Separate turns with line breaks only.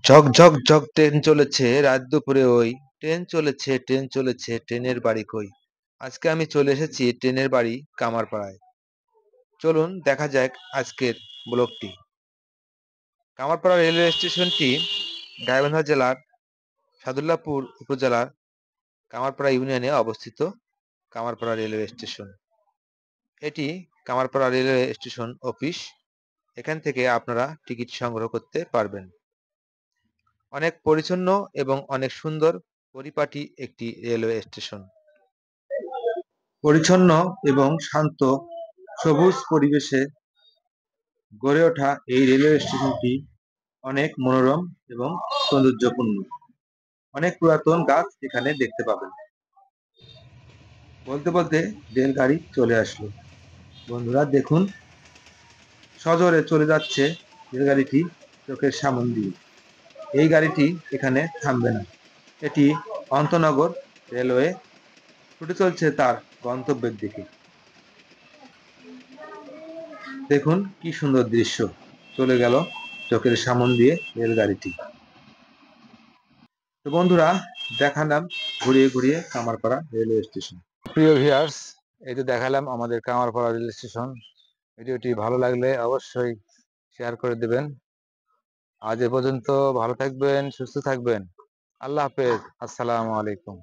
ঝক ঝক ঝক train চলেছে রাত দুপুরে ওই ট্রেন চলেছে ট্রেনের বাড়ি কই। আজকে আমি চলে এসেছি ট্রেনের বাড়ি কামারপাড়ায়। চলুন দেখা যাক আজকের ব্লগটি। কামারপাড়া রেলওয়ে স্টেশনটি গাইবান্ধা জেলার সাদুল্লাপুর উপজেলার কামারপাড়া ইউনিয়নে অবস্থিত। কামারপাড়া রেলওয়ে স্টেশন এটি কামারপাড়া রেলওয়ে স্টেশন অফিস। এখান থেকে আপনারা টিকিট সংগ্রহ করতে পারবেন। অনেক পরিচ্ছন্ন এবং অনেক সুন্দর পরিপাটি একটি রেলওয়ে স্টেশন। পরিচ্ছন্ন এবং শান্ত সবুজ পরিবেশে গড়ে ওঠা এই রেলওয়ে স্টেশনটি অনেক মনোরম এবং সৌন্দর্যপূর্ণ। অনেক পুরাতন গাছ এখানে দেখতে পাবেন। বলতে বলতে রেলগাড়ি চলে আসলো। বন্ধুরা দেখুন, সজোরে চলে যাচ্ছে রেলগাড়িটি চোখের সামনে দিয়ে। এই গাড়িটি এখানে থামবে না। এটি অন্তনগর রেলওয়ে ছুটে চলছে তার গন্তব্যের দিকে। দেখুন কি সুন্দর দৃশ্য, চলে গেল চোখের সামন দিয়ে রেলগাড়িটি। তো বন্ধুরা দেখালাম ঘুরিয়ে ঘুরিয়ে কামারপাড়া রেলওয়ে স্টেশন। প্রিয় ভিউয়ার্স, এই তো দেখালাম আমাদের কামারপাড়া রেল স্টেশন। ভিডিওটি ভালো লাগলে অবশ্যই শেয়ার করে দেবেন। আজ এ পর্যন্ত, ভালো থাকবেন, সুস্থ থাকবেন। আল্লাহ হাফেজ, আসসালামু আলাইকুম।